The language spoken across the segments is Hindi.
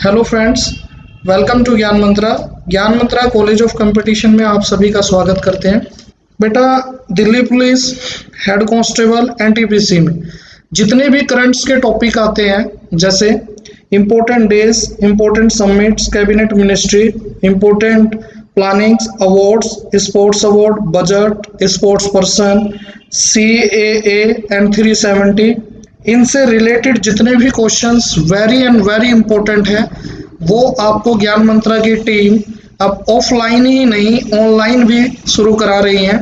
हेलो फ्रेंड्स, वेलकम टू ज्ञान मंत्रा। ज्ञान मंत्रा कॉलेज ऑफ कंपटीशन में आप सभी का स्वागत करते हैं। बेटा, Delhi police head constable NTPC में जितने भी करंट्स के टॉपिक आते हैं, जैसे important days, important summits, cabinet ministry, important plannings, awards, sports award, budget, sports person, CAA and 370, इनसे रिलेटेड जितने भी questions very and very important है, वो आपको ज्ञान मंत्रा की टीम अब ऑफलाइन ही नहीं ऑनलाइन भी शुरू करा रही है।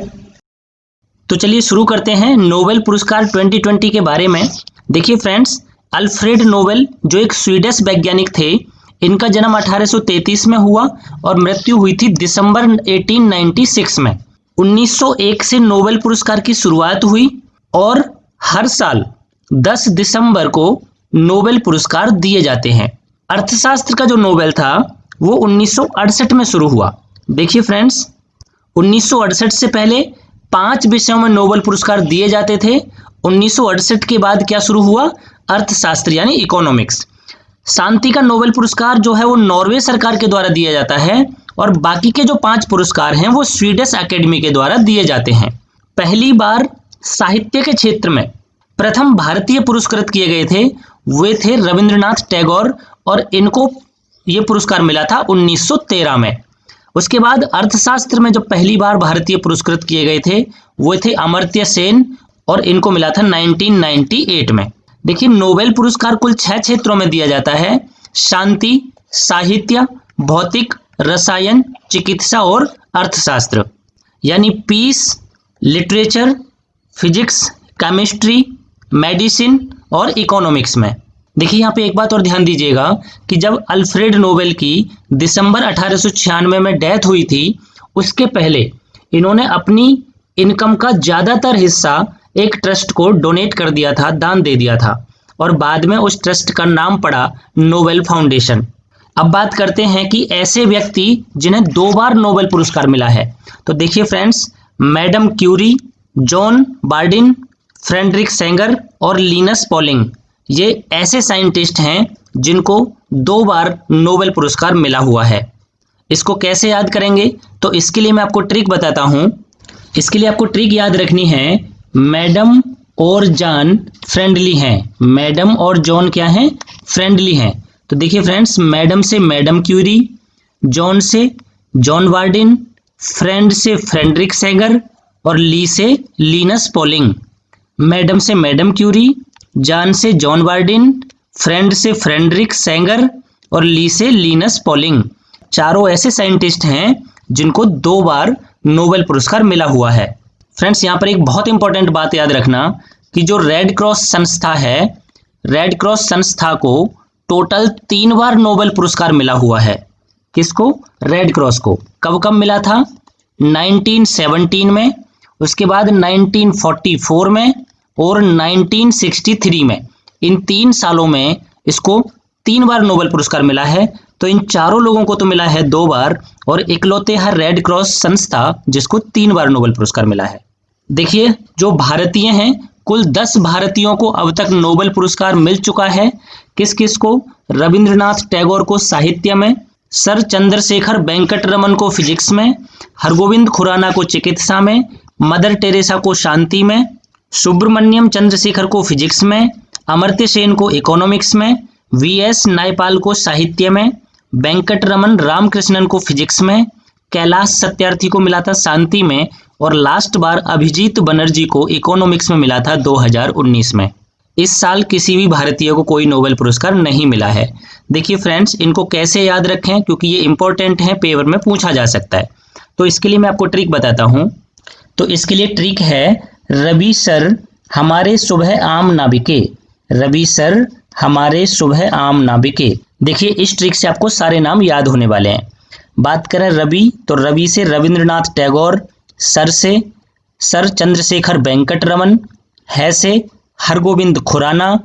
तो चलिए शुरू करते हैं नोबेल पुरस्कार 2020 के बारे में। देखिए फ्रेंड्स, अल्फ्रेड नोबेल जो एक स्वीडिश वैज्ञानिक थे, इनका जन्म 1833 में हुआ और मृत्यु हुई थी दिसंबर 1896 में। 1901 से नोबेल पुरस्कार की शुरुआत हुई और हर साल 10 दिसंबर को नोबेल पुरस्कार दिए जाते हैं। अर्थशास्त्र का जो नोबेल था वो 1968 में शुरू हुआ। देखिए फ्रेंड्स, 1968 से पहले 5 विषयों में नोबेल पुरस्कार दिए जाते थे। 1968 के बाद क्या शुरू हुआ? अर्थशास्त्र यानी इकोनॉमिक्स। शांति का नोबेल पुरस्कार जो है वो नॉर्वे सरकार के द्वारा दिया जाता है और बाकी के जो 5 पुरस्कार हैं वो स्वीडिश एकेडमी के द्वारा दिए जाते हैं। पहली बार साहित्य के क्षेत्र में प्रथम भारतीय पुरस्कृत किए गए थे, वे थे रविंद्रनाथ टैगोर और इनको ये पुरस्कार मिला था 1913 में। उसके बाद अर्थशास्त्र में जो पहली बार भारतीय पुरस्कृत किए गए थे वो थे अमर्त्य सेन और इनको मिला था 1998 में। देखिए, नोबेल पुरस्कार कुल 6 क्षेत्रों में दिया जाता है: शांति, साहित्य, भौतिक, रसायन, चिकित्सा और अर्थशास्त्र, यानी peace, literature, physics, chemistry, medicine और इकोनॉमिक्स में। देखिए, यहाँ पे एक बात और ध्यान दीजिएगा कि जब अल्फ्रेड नोबेल की दिसंबर 1896 में डेथ हुई थी, उसके पहले इन्होंने अपनी इनकम का ज़्यादातर हिस्सा एक ट्रस्ट को डोनेट कर दिया था, दान दे दिया था, और बाद में उस ट्रस्ट का नाम पड़ा नोबेल फाउंडेशन। अब बात करते हैं कि ऐसे व्यक्ति जिन्हें 2 बार नोबेल पुरस्कार मिला है। तो देखिए friends, madam Curie, John Bardeen, Frederick Sanger और लिनस पॉलिंग, ये ऐसे साइंटिस्ट हैं जिनको 2 बार नोबेल पुरस्कार मिला हुआ है। इसको कैसे याद करेंगे? तो इसके लिए मैं आपको ट्रिक बताता हूं। इसके लिए आपको ट्रिक याद रखनी है, मैडम और जॉन फ्रेंडली हैं। मैडम और जॉन क्या हैं? फ्रेंडली हैं। तो देखिए फ्रेंड्स, मैडम से मैडम क्यूरी, जॉन से जॉन बार्डिन, फ्रेंड से फ्रेडरिक सेंगर और ली से लिनस पॉलिंग। मैडम से मैडम क्यूरी, जॉन से जॉन बार्डिन, फ्रेंड से फ्रेडरिक सेंगर और ली से लिनस पॉलिंग, चारों ऐसे साइंटिस्ट हैं जिनको 2 बार नोबेल पुरस्कार मिला हुआ है। फ्रेंड्स, यहाँ पर एक बहुत इंपॉर्टेंट बात याद रखना कि जो रेड क्रॉस संस्था है, रेड क्रॉस संस्था को टोटल 3 बार नोबेल पुरस्कार मिला हुआ है। किसको? रेड क्रॉस को। कब कब मिला था? 1917 में, उसके बाद 1944 में और 1963 में। इन 3 सालों में इसको 3 बार नोबेल पुरस्कार मिला है। तो इन चारों लोगों को तो मिला है 2 बार और इकलौते है रेड क्रॉस संस्था जिसको 3 बार नोबेल पुरस्कार मिला है। देखिए, जो भारतीय हैं, कुल 10 भारतीयों को अब तक नोबेल पुरस्कार मिल चुका है। किस किस को? रविंद्रनाथ टैगोर को साहित्य में, सर चंद्रशेखर वेंकट रमन को फिजिक्स में, हरगोविंद खुराना को चिकित्सा में, मदर टेरेसा को शांति में, सुब्रमण्यम चंद्रशेखर को फिजिक्स में, अमर्त्य सेन को इकोनॉमिक्स में, VS नायपाल को साहित्य में, वेंकट रमन रामकृष्णन को फिजिक्स में, कैलाश सत्यार्थी को मिला था शांति में और लास्ट बार अभिजीत बनर्जी को इकोनॉमिक्स में मिला था 2019 में। इस साल किसी भी भारतीय को कोई नोबेल पुरस्कार नहीं मिला है। देखिए फ्रेंड्स, इनको कैसे याद रखें, क्योंकि ये इंपॉर्टेंट है, पेपर में पूछा जा सकता है। तो इसके लिए मैं आपको ट्रिक बताता हूँ। तो इसके लिए ट्रिक है, रवि सर हमारे सुबह आम नाविके, रवि सर हमारे सुबह आम नाविके। देखिए, इस ट्रिक से आपको सारे नाम याद होने वाले हैं। बात करें रवि, तो रवि से रविंद्रनाथ टैगोर, सर से सर चंद्रशेखर वेंकट रमन, है से हरगोविंद खुराना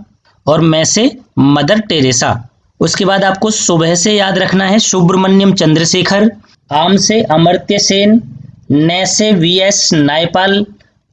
और मैं से मदर टेरेसा। उसके बाद आपको सुबह से याद रखना है सुब्रमण्यम चंद्रशेखर, आम से अमर्त्य सेन, न से VS नायपाल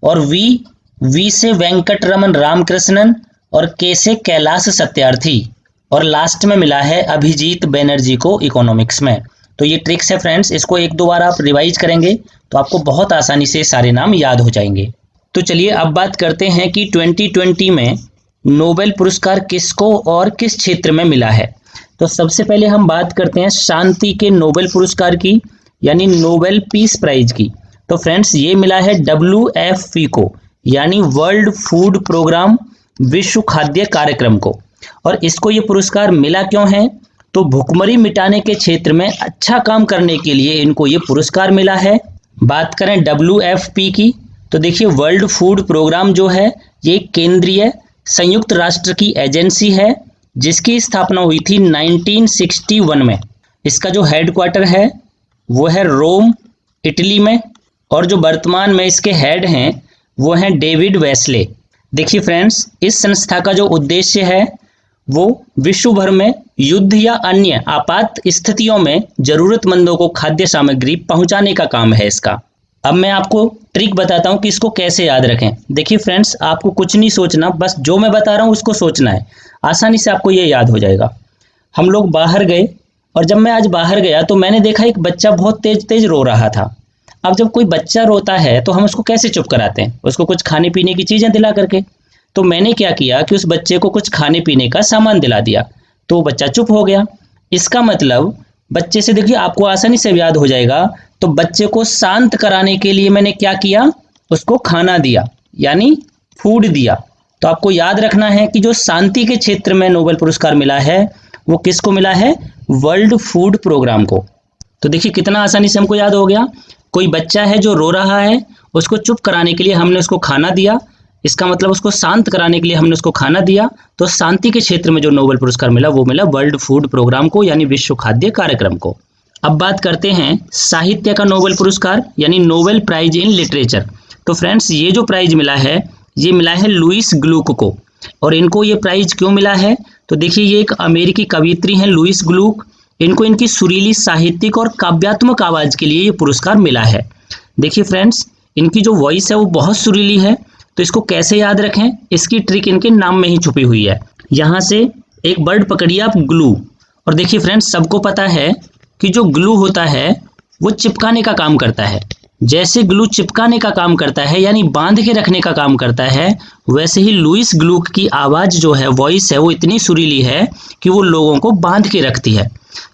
और वी से वेंकट रमन रामकृष्णन और के से कैलाश सत्यार्थी। और लास्ट में मिला है अभिजीत बैनर्जी को इकोनॉमिक्स में। तो ये ट्रिक्स है फ्रेंड्स, इसको एक दो बार आप रिवाइज करेंगे तो आपको बहुत आसानी से सारे नाम याद हो जाएंगे। तो चलिए अब बात करते हैं कि 2020 में नोबेल पुरस्कार किसको और किस क्षेत्र में मिला है। तो सबसे पहले हम बात करते हैं शांति के नोबेल पुरस्कार की, यानी नोबेल पीस प्राइज की। तो फ्रेंड्स ये मिला है WFP को, यानी वर्ल्ड फूड प्रोग्राम, विश्व खाद्य कार्यक्रम को। और इसको ये पुरस्कार मिला क्यों है, तो भुखमरी मिटाने के क्षेत्र में अच्छा काम करने के लिए इनको ये पुरस्कार मिला है। बात करें WFP की, तो देखिए वर्ल्ड फूड प्रोग्राम जो है ये केंद्रीय संयुक्त राष्ट्र की एजेंसी है जिसकी स्थापना हुई थी 1961 में। इसका जो हेडक्वार्टर है वो है रोम, इटली में, और जो वर्तमान में इसके हेड हैं वो हैं डेविड वेस्ले। देखिए फ्रेंड्स, इस संस्था का जो उद्देश्य है वो विश्व भर में युद्ध या अन्य आपात स्थितियों में जरूरतमंदों को खाद्य सामग्री पहुंचाने का काम है इसका। अब मैं आपको ट्रिक बताता हूं कि इसको कैसे याद रखें। देखिए फ्रेंड्स, आपको कुछ नहीं सोचना, बस जो मैं बता रहा हूं उसको सोचना है, आसानी से आपको ये याद हो जाएगा। हम लोग बाहर गए और जब मैं आज बाहर गया तो मैंने देखा एक बच्चा बहुत तेज तेज रो रहा था। अब जब कोई बच्चा रोता है तो हम उसको कैसे चुप कराते हैं, उसको कुछ खाने पीने की चीजें दिला करके। तो मैंने क्या किया कि उस बच्चे को कुछ खाने पीने का सामान दिला दिया, तो वो बच्चा चुप हो गया। इसका मतलब बच्चे से, देखिए आपको आसानी से याद हो जाएगा, तो बच्चे को शांत कराने के लिए मैंने क्या किया, उसको खाना दिया, यानी फूड दिया। तो आपको याद रखना है कि जो शांति के क्षेत्र में नोबेल पुरस्कार मिला है वो किसको मिला है, वर्ल्ड फूड प्रोग्राम को। तो देखिए कितना आसानी से हमको याद हो गया। कोई बच्चा है जो रो रहा है, उसको चुप कराने के लिए हमने उसको खाना दिया, इसका मतलब उसको शांत कराने के लिए हमने उसको खाना दिया। तो शांति के क्षेत्र में जो नोबेल पुरस्कार मिला वो मिला वर्ल्ड फूड प्रोग्राम को, यानी विश्व खाद्य कार्यक्रम को। अब बात करते हैं साहित्य का नोबेल पुरस्कार, यानी नोबेल प्राइज इन लिटरेचर। तो फ्रेंड्स ये जो प्राइज मिला है ये मिला है लुईस ग्लूक को। और इनको ये प्राइज क्यों मिला है, तो देखिए ये एक अमेरिकी कवयित्री हैं लुईस ग्लूक। इनको इनकी सुरीली साहित्यिक और काव्यात्मक आवाज के लिए ये पुरस्कार मिला है। देखिए फ्रेंड्स, इनकी जो वॉइस है वो बहुत सुरीली है, तो इसको कैसे याद रखें, इसकी ट्रिक इनके नाम में ही छुपी हुई है। यहाँ से एक वर्ड पकड़िए आप, ग्लू। और देखिए फ्रेंड्स, सबको पता है कि जो ग्लू होता है वो चिपकाने का काम करता है। जैसे ग्लू चिपकाने का काम करता है, यानी बांध के रखने का काम करता है, वैसे ही लुईस ग्लूक की आवाज जो है, वॉइस है, वो इतनी सुरीली है कि वो लोगों को बांध के रखती है।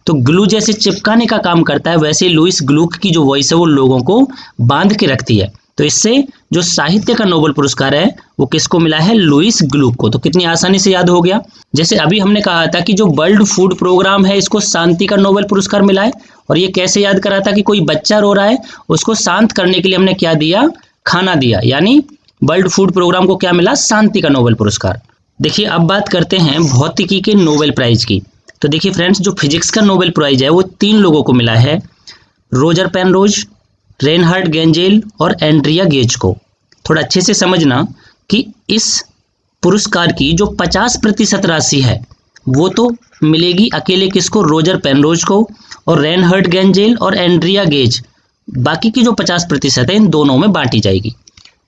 तो ग्लू जैसे चिपकाने का काम करता है, वैसे लुईस ग्लूक की जो वॉइस है वो लोगों को बांध के रखती है। तो इससे जो साहित्य का नोबेल पुरस्कार है वो किसको मिला है, लुईस ग्लूक को। तो कितनी आसानी से याद हो गया। जैसे अभी हमने कहा था कि जो वर्ल्ड फूड प्रोग्राम है इसको शांति का नोबेल पुरस्कार मिला है, और ये कैसे याद करा था कि कोई बच्चा रो रहा है, उसको शांत करने के लिए हमने क्या दिया, खाना दिया, यानी वर्ल्ड फूड प्रोग्राम को क्या मिला, शांति का नोबेल पुरस्कार। देखिए अब बात करते हैं भौतिकी के नोबेल प्राइज की। तो देखिए फ्रेंड्स, जो फिजिक्स का नोबेल प्राइज है वो 3 लोगों को मिला है, रोजर पेनरोज, रेनहार्ड गेंजेल और एंड्रिया गेज को। थोड़ा अच्छे से समझना कि इस पुरस्कार की जो 50% राशि है वो तो मिलेगी अकेले किसको, रोजर पेनरोज को, और रेनहार्ड गेंजेल और एंड्रिया गेज, बाकी की जो 50% है इन दोनों में बांटी जाएगी।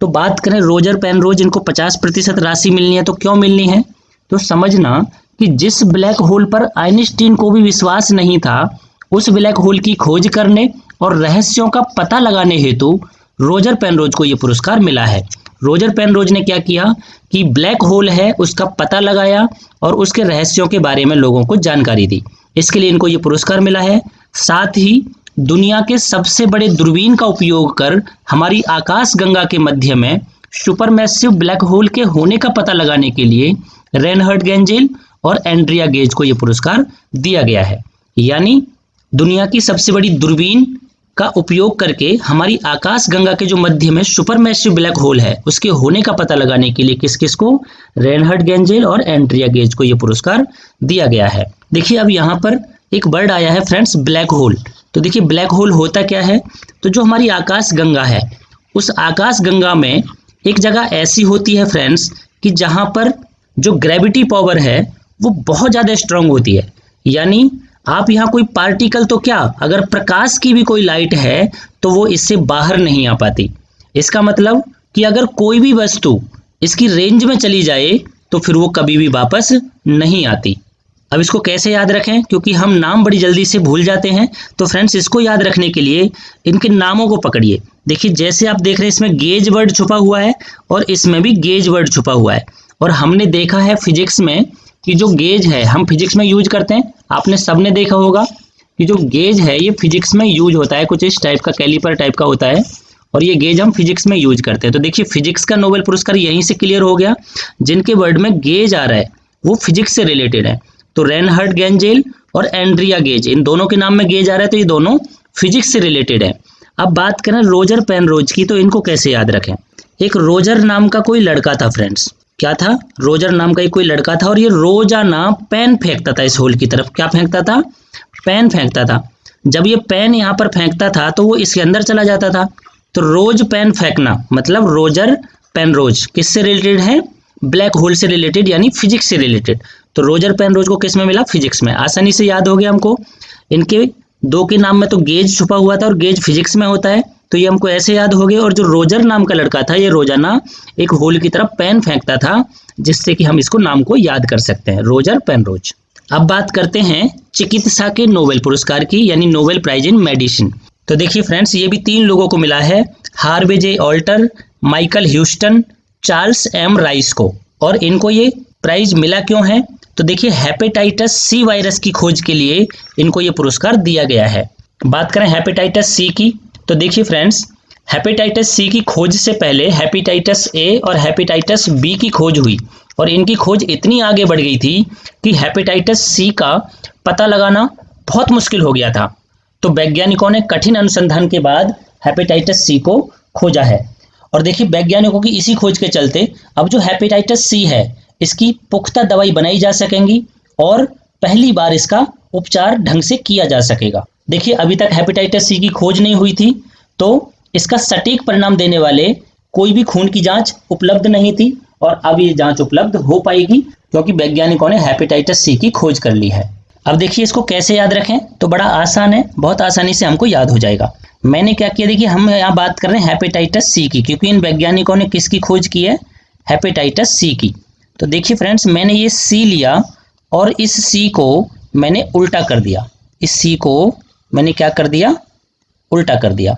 तो बात करें रोजर पेनरोज, इनको 50% राशि मिलनी है, तो क्यों मिलनी है, तो समझना कि जिस ब्लैक होल पर आइंस्टीन को भी विश्वास नहीं था, उस ब्लैक होल की खोज करने और रहस्यों का पता लगाने हेतु रोजर पेनरोज को यह पुरस्कार मिला है। रोजर पेनरोज ने क्या किया कि ब्लैक होल है उसका पता लगाया और उसके रहस्यों के बारे में लोगों को जानकारी दी, इसके लिए इनको ये पुरस्कार मिला है। साथ ही दुनिया के सबसे बड़े दूरबीन का उपयोग कर हमारी आकाश गंगा के मध्य में सुपरमैसिव ब्लैक होल के होने का पता लगाने के लिए रेनहार्ड गेंजेल और एंड्रिया गेज को यह पुरस्कार दिया गया है। यानी दुनिया की सबसे बड़ी दूरबीन का उपयोग करके हमारी आकाश गंगा के जो मध्य में सुपरमैसिव ब्लैक होल है उसके होने का पता लगाने के लिए किस किस को, रेनहार्ड गेंजेल और एंड्रिया गेज को यह पुरस्कार दिया गया है। देखिए अब यहाँ पर एक वर्ड आया है फ्रेंड्स, ब्लैक होल। तो देखिए ब्लैक होल होता क्या है, तो जो हमारी आकाश गंगा है उस आकाश गंगा में एक जगह ऐसी होती है फ्रेंड्स कि जहाँ पर जो ग्रेविटी पावर है वो बहुत ज़्यादा स्ट्रांग होती है। यानी आप यहाँ कोई पार्टिकल, तो क्या अगर प्रकाश की भी कोई लाइट है तो वो इससे बाहर नहीं आ पाती। इसका मतलब कि अगर कोई भी वस्तु इसकी रेंज में चली जाए तो फिर वो कभी भी वापस नहीं आती। अब इसको कैसे याद रखें, क्योंकि हम नाम बड़ी जल्दी से भूल जाते हैं। तो फ्रेंड्स इसको याद रखने के लिए इनके नामों को पकड़िए। देखिए जैसे आप देख रहे हैं इसमें गेज वर्ड छुपा हुआ है और इसमें भी गेज वर्ड छुपा हुआ है। और हमने देखा है फिजिक्स में कि जो गेज है हम फिजिक्स में यूज करते हैं, आपने सबने देखा होगा कि जो गेज है ये फिजिक्स में यूज होता है, कुछ इस टाइप का कैलिपर टाइप का होता है और ये गेज हम फिजिक्स में यूज करते हैं। तो देखिए फिजिक्स का नोबेल पुरस्कार यहीं से क्लियर हो गया, जिनके वर्ड में गेज आ रहा है वो फिजिक्स से रिलेटेड है। तो रेनहर्ड गेंजेल और एंड्रिया गेज, इन दोनों के नाम में गेज आ रहा है, तो ये दोनों फिजिक्स से रिलेटेड है। अब बात करें रोजर पेनरोज की, तो इनको कैसे याद रखें। एक रोजर नाम का कोई लड़का था फ्रेंड्स, क्या था, रोजर नाम का कोई लड़का था और ये रोजाना पेन फेंकता था इस होल की तरफ। क्या फेंकता था, पेन फेंकता था। जब ये पेन यहाँ पर फेंकता था तो वो इसके अंदर चला जाता था। तो रोज पेन फेंकना मतलब रोजर पेनरोज किससे रिलेटेड है, ब्लैक होल से रिलेटेड, यानी फिजिक्स से रिलेटेड। तो रोजर पेनरोज को किस में मिला, फिजिक्स में। आसानी से याद हो गया हमको। इनके दो के नाम में तो गेज छुपा हुआ था और गेज फिजिक्स में होता है, तो ये हमको ऐसे याद हो गया। और जो रोजर नाम का लड़का था ये रोजाना एक होल की तरफ पेन फेंकता था, जिससे कि हम इसको नाम को याद कर सकते हैं, रोजर पेनरोज। अब बात करते हैं चिकित्सा के नोबेल पुरस्कार की, यानी नोबेल प्राइज इन मेडिसिन। तो देखिए फ्रेंड्स ये भी 3 लोगों को मिला है, Harvey J Alter, Michael Houghton, Charles M Rice को। और इनको ये प्राइज मिला क्यों है, तो देखिए हेपेटाइटिस सी वायरस की खोज के लिए इनको ये पुरस्कार दिया गया है। बात करें हेपेटाइटिस सी की, तो देखिए फ्रेंड्स हेपेटाइटिस सी की खोज से पहले हेपेटाइटिस ए और हेपेटाइटिस बी की खोज हुई और इनकी खोज इतनी आगे बढ़ गई थी कि हेपेटाइटिस सी का पता लगाना बहुत मुश्किल हो गया था। तो वैज्ञानिकों ने कठिन अनुसंधान के बाद हेपेटाइटिस सी को खोजा है। और देखिए वैज्ञानिकों की इसी खोज के चलते अब जो हेपेटाइटिस सी है इसकी पुख्ता दवाई बनाई जा सकेंगी और पहली बार इसका उपचार ढंग से किया जा सकेगा। देखिए अभी तक हेपेटाइटिस सी की खोज नहीं हुई थी, तो इसका सटीक परिणाम देने वाले कोई भी खून की जांच उपलब्ध नहीं थी और अब ये जांच उपलब्ध हो पाएगी क्योंकि वैज्ञानिकों ने हेपेटाइटिस सी की खोज कर ली है। अब देखिए इसको कैसे याद रखें, तो बड़ा आसान है, बहुत आसानी से हमको याद हो जाएगा। मैंने क्या किया, देखिए हम यहाँ बात कर रहे हैं हेपेटाइटिस सी की, क्योंकि इन वैज्ञानिकों ने किसकी खोज की है, हेपेटाइटिस सी की। तो देखिए फ्रेंड्स मैंने ये सी लिया और इस सी को मैंने उल्टा कर दिया, इस सी को मैंने क्या कर दिया, उल्टा कर दिया।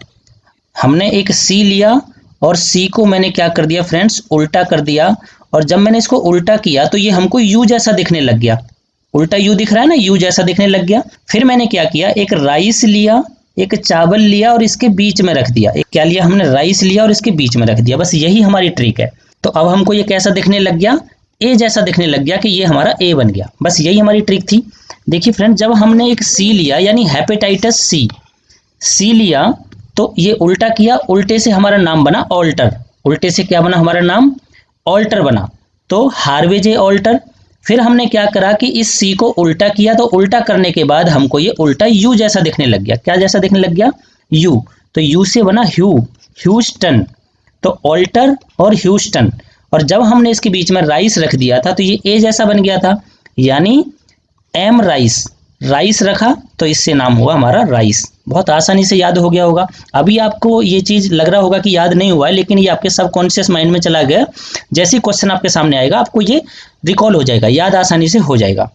हमने एक सी लिया और सी को मैंने क्या कर दिया फ्रेंड्स, उल्टा कर दिया। और जब मैंने इसको उल्टा किया तो ये हमको यू जैसा दिखने लग गया, उल्टा यू दिख रहा है ना, यू जैसा दिखने लग गया। फिर मैंने क्या किया, एक राइस लिया, एक चावल लिया और इसके बीच में रख दिया। एक क्या लिया हमने, राइस लिया और इसके बीच में रख दिया। बस यही हमारी ट्रिक है। तो अब हमको ये कैसा दिखने लग गया, ए जैसा दिखने लग गया कि ये हमारा ए बन गया। बस यही हमारी ट्रिक थी। देखिए फ्रेंड जब हमने एक सी लिया यानी हेपेटाइटिस सी लिया तो ये उल्टा किया, उल्टे से हमारा नाम बना ऑल्टर, उल्टे से क्या बना हमारा नाम, ऑल्टर बना। तो हार्वे जे ऑल्टर। फिर हमने क्या करा कि इस सी को उल्टा किया, तो उल्टा करने के बाद हमको ये उल्टा यू जैसा दिखने लग गया। क्या जैसा दिखने लग गया, यू। तो यू से बना ह्यूस्टन। तो ऑल्टर और ह्यूस्टन। और जब हमने इसके बीच में राइस रख दिया था तो ये ए जैसा बन गया था, यानी एम राइस। राइस रखा तो इससे नाम हुआ हमारा राइस। बहुत आसानी से याद हो गया होगा। अभी आपको ये चीज लग रहा होगा कि याद नहीं हुआ है, लेकिन ये आपके सबकॉन्शियस माइंड में चला गया। जैसे ही क्वेश्चन आपके सामने आएगा आपको ये रिकॉल हो जाएगा, याद आसानी से हो जाएगा।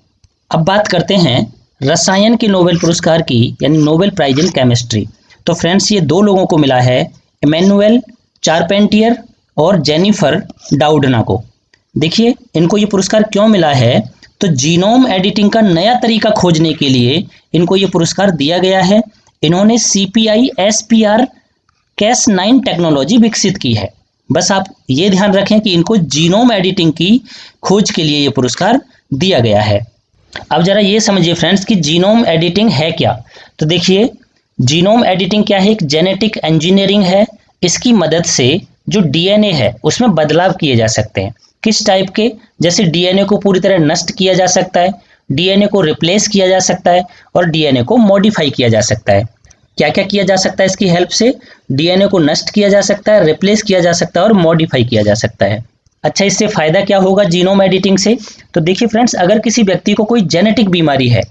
अब बात करते हैं रसायन के नोबेल पुरस्कार की, यानी नोबेल प्राइज इन केमिस्ट्री। तो फ्रेंड्स ये 2 लोगों को मिला है, इमैनुअल चारपेंटियर और जेनिफर डाउडना को। देखिए इनको ये पुरस्कार क्यों मिला है, तो जीनोम एडिटिंग का नया तरीका खोजने के लिए इनको ये पुरस्कार दिया गया है। इन्होंने CPI-SPR Cas9 टेक्नोलॉजी विकसित की है। बस आप ये ध्यान रखें कि इनको जीनोम एडिटिंग की खोज के लिए ये पुरस्कार दिया गया है। अब जरा ये समझिए फ्रेंड्स कि जीनोम एडिटिंग है क्या। तो देखिए जीनोम एडिटिंग क्या है, एक जेनेटिक इंजीनियरिंग है। इसकी मदद से जो DNA है उसमें बदलाव किए जा सकते हैं। किस टाइप के, जैसे DNA को पूरी तरह नष्ट किया जा सकता है, DNA को रिप्लेस किया जा सकता है और DNA को मॉडिफाई किया जा सकता है। क्या क्या किया जा सकता है इसकी हेल्प से, DNA को नष्ट किया जा सकता है, रिप्लेस किया जा सकता है और मॉडिफाई किया जा सकता है। अच्छा इससे फायदा क्या होगा जीनोम एडिटिंग से, तो देखिए फ्रेंड्स अगर किसी व्यक्ति को कोई जेनेटिक बीमारी है,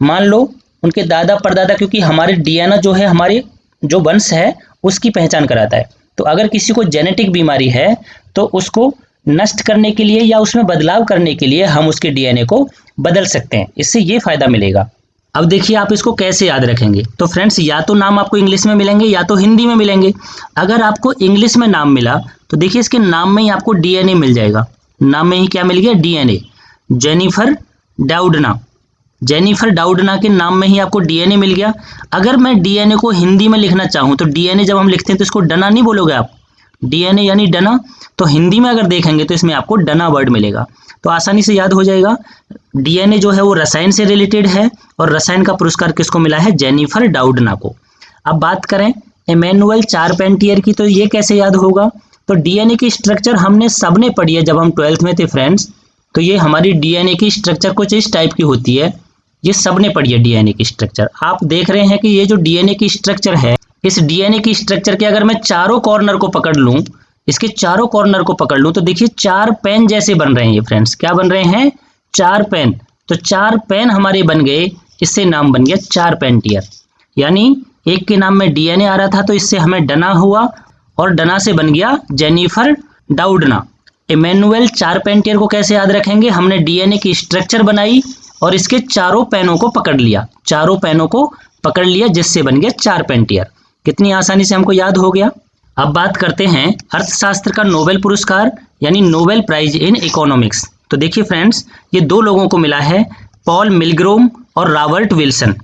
मान लो उनके दादा परदादा, क्योंकि हमारे DNA जो है, हमारे जो वंश है उसकी पहचान कराता है। तो अगर किसी को जेनेटिक बीमारी है तो उसको नष्ट करने के लिए या उसमें बदलाव करने के लिए हम उसके डीएनए को बदल सकते हैं। इससे ये फायदा मिलेगा। अब देखिए आप इसको कैसे याद रखेंगे। तो फ्रेंड्स, या तो नाम आपको इंग्लिश में मिलेंगे या तो हिंदी में मिलेंगे। अगर आपको इंग्लिश में नाम मिला तो देखिए इसके नाम में ही आपको डीएनए मिल जाएगा। नाम में ही क्या मिल गया? डीएनए। जेनिफर डाउडना, जेनिफर डाउडना के नाम में ही आपको डीएनए मिल गया। अगर मैं डीएनए को हिंदी में लिखना चाहूँ तो डीएनए जब हम लिखते हैं तो इसको डना नहीं बोलोगे आप, डीएनए यानी डना। तो हिंदी में अगर देखेंगे तो इसमें आपको डना वर्ड मिलेगा। तो आसानी से याद हो जाएगा। डीएनए जो है वो रसायन से रिलेटेड है और रसायन का पुरस्कार किसको मिला है? जेनिफर डाउडना को। अब बात करें इमैनुअल चारपेंटियर की, तो ये कैसे याद होगा? तो डीएनए की स्ट्रक्चर हमने सबने पढ़ी है जब हम 12th में थे फ्रेंड्स। तो ये हमारी डीएनए की स्ट्रक्चर कुछ इस टाइप की होती है। ये सबने पढ़ी है डीएनए की स्ट्रक्चर। आप देख रहे हैं कि ये जो डीएनए की स्ट्रक्चर है, इस डीएनए की स्ट्रक्चर के अगर मैं चारों कॉर्नर को पकड़ लूं, इसके चारों कॉर्नर को पकड़ लूं तो देखिए 4 पेन जैसे बन रहे हैं ये फ्रेंड्स। क्या बन रहे हैं? 4 पेन। तो 4 पेन हमारे बन गए, इससे नाम बन गया चारपेंटियर। यानी एक के नाम में डीएनए आ रहा था तो इससे हमें डना हुआ और डना से बन गया जेनिफर डाउडना। इमैनुअल चारपेंटियर को कैसे याद रखेंगे? हमने डीएनए की स्ट्रक्चर बनाई और इसके चारों पेनों को पकड़ लिया, चारों पेनों को पकड़ लिया जिससे बन गया चारपेंटियर। कितनी आसानी से हमको याद हो गया। अब बात करते हैं अर्थशास्त्र का नोबेल पुरस्कार यानी नोबेल प्राइज इन इकोनॉमिक्स। तो देखिए फ्रेंड्स, ये 2 लोगों को मिला है, पॉल मिलग्रोम और रॉबर्ट विल्सन।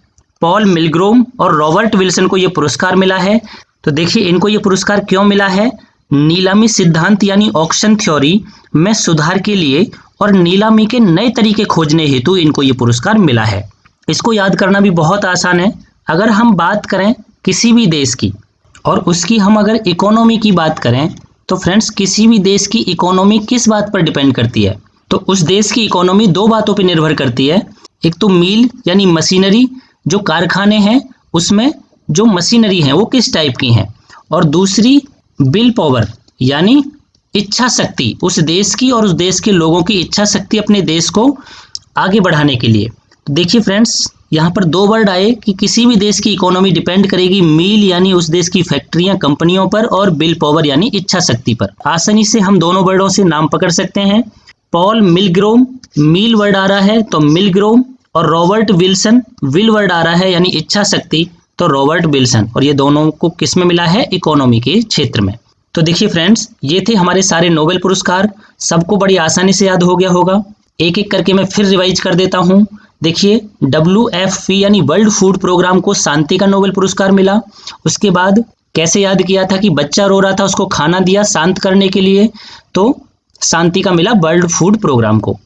पॉल मिलग्रोम और रॉबर्ट विल्सन को ये पुरस्कार मिला है। तो देखिए इनको ये पुरस्कार क्यों मिला है? नीलामी सिद्धांत यानी ऑक्शन थ्योरी में सुधार के लिए और नीलामी के नए तरीके खोजने हेतु इनको ये पुरस्कार मिला है। इसको याद करना भी बहुत आसान है। अगर हम बात करें किसी भी देश की और उसकी हम अगर इकोनॉमी की बात करें तो फ्रेंड्स, किसी भी देश की इकोनॉमी किस बात पर डिपेंड करती है? तो उस देश की इकोनॉमी 2 बातों पर निर्भर करती है। एक तो मील यानी मशीनरी, जो कारखाने हैं उसमें जो मशीनरी है वो किस टाइप की हैं, और दूसरी विल पावर यानी इच्छा शक्ति, उस देश की और उस देश के लोगों की इच्छा शक्ति अपने देश को आगे बढ़ाने के लिए। तो देखिए फ्रेंड्स, यहाँ पर 2 वर्ड आए कि किसी भी देश की इकोनॉमी डिपेंड करेगी मील यानी उस देश की फैक्ट्रियां, कंपनियों पर, और विल पावर यानी इच्छा शक्ति पर। आसानी से हम दोनों वर्डों से नाम पकड़ सकते हैं। पॉल मिलग्रोम, मील वर्ड आ रहा है तो मिलग्रोम, और रॉबर्ट विल्सन, विल वर्ड आ रहा है यानी इच्छा शक्ति, तो रॉबर्ट विल्सन। और ये दोनों को किस में मिला है? इकोनॉमी के क्षेत्र में। तो देखिए फ्रेंड्स, ये थे हमारे सारे नोबेल पुरस्कार। सबको बड़ी आसानी से याद हो गया होगा। एक एक करके मैं फिर रिवाइज कर देता हूँ। देखिए WFP यानी वर्ल्ड फूड प्रोग्राम को शांति का नोबेल पुरस्कार मिला। उसके बाद कैसे याद किया था कि बच्चा रो रहा था, उसको खाना दिया शांत करने के लिए, तो शांति का मिला वर्ल्ड फूड प्रोग्राम को।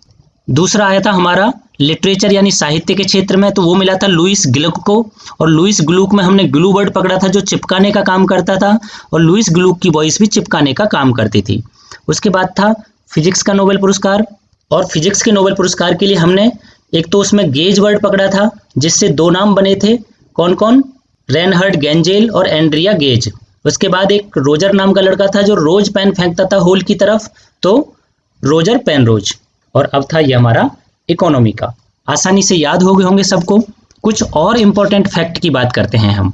दूसरा आया था हमारा लिटरेचर यानी साहित्य के क्षेत्र में, तो वो मिला था लुईस ग्लुक को। और लुईस ग्लुक में हमने ग्लू वर्ड पकड़ा था जो चिपकाने का काम करता था, और लुईस ग्लुक की वॉइस भी चिपकाने का काम करती थी। उसके बाद था फिजिक्स का नोबेल पुरस्कार, और फिजिक्स के नोबेल पुरस्कार के लिए हमने एक तो उसमें गेज वर्ड पकड़ा था जिससे 2 नाम बने थे। कौन कौन? रेनहर्ड गेंजेल और एंड्रिया गेज। उसके बाद एक रोजर नाम का लड़का था जो रोज पेन फेंकता था होल की तरफ, तो रोजर पेनरोज। और अब था ये हमारा इकोनॉमी का। आसानी से याद हो गए होंगे सबको। कुछ और इम्पोर्टेंट फैक्ट की बात करते हैं हम।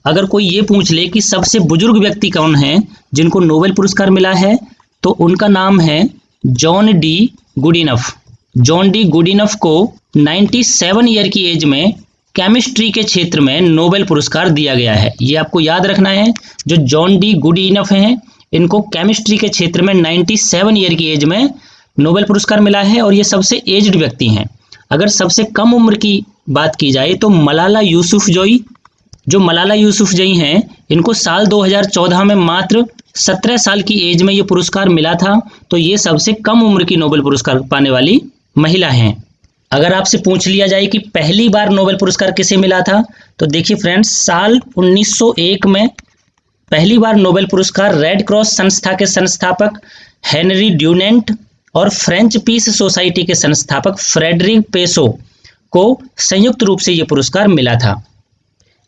अगर कोई ये पूछ ले कि सबसे बुजुर्ग व्यक्ति कौन है जिनको नोबेल पुरस्कार मिला है, तो उनका नाम है जॉन डी गुडिनफ। जॉन डी गुडिनफ को 97 ईयर की एज में केमिस्ट्री के क्षेत्र में नोबेल पुरस्कार दिया गया है। ये आपको याद रखना है। जो जॉन डी गुडिनफ हैं, इनको केमिस्ट्री के क्षेत्र में 97 ईयर की एज में नोबेल पुरस्कार मिला है, और ये सबसे एज्ड व्यक्ति हैं। अगर सबसे कम उम्र की बात की जाए तो मलाला यूसुफजई, जो मलाला यूसुफजई हैं, इनको साल 2014 में मात्र 17 साल की एज में ये पुरस्कार मिला था। तो ये सबसे कम उम्र की नोबेल पुरस्कार पाने वाली महिला हैं। अगर आपसे पूछ लिया जाए कि पहली बार नोबेल पुरस्कार किसे मिला था, तो देखिए फ्रेंड्स, साल 1901 में पहली बार नोबेल पुरस्कार रेड क्रॉस संस्था के संस्थापक हेनरी ड्यूनेंट और फ्रेंच पीस सोसाइटी के संस्थापक फ्रेडरिक पेसो को संयुक्त रूप से ये पुरस्कार मिला था।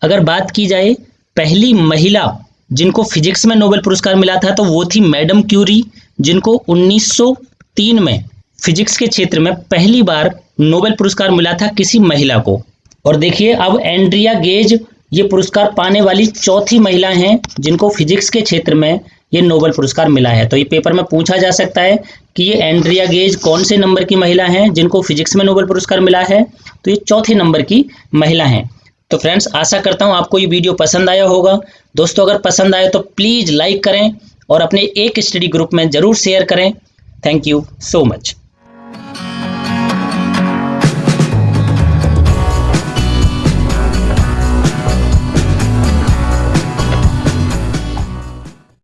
अगर बात की जाए पहली महिला जिनको फिजिक्स में नोबेल पुरस्कार मिला था, तो वो थी मैडम क्यूरी, जिनको 1903 में फिजिक्स के क्षेत्र में पहली बार नोबेल पुरस्कार मिला था किसी महिला को। और देखिए अब एंड्रिया गेज ये पुरस्कार पाने वाली 4थी महिला हैं जिनको फिजिक्स के क्षेत्र में ये नोबेल पुरस्कार मिला है। तो ये पेपर में पूछा जा सकता है कि ये एंड्रिया गेज कौन से नंबर की महिला हैं जिनको फिजिक्स में नोबेल पुरस्कार मिला है, तो ये चौथे नंबर की महिला हैं। तो फ्रेंड्स, आशा करता हूँ आपको ये वीडियो पसंद आया होगा। दोस्तों, अगर पसंद आए तो प्लीज़ लाइक करें और अपने एक स्टडी ग्रुप में ज़रूर शेयर करें। Thank you so much.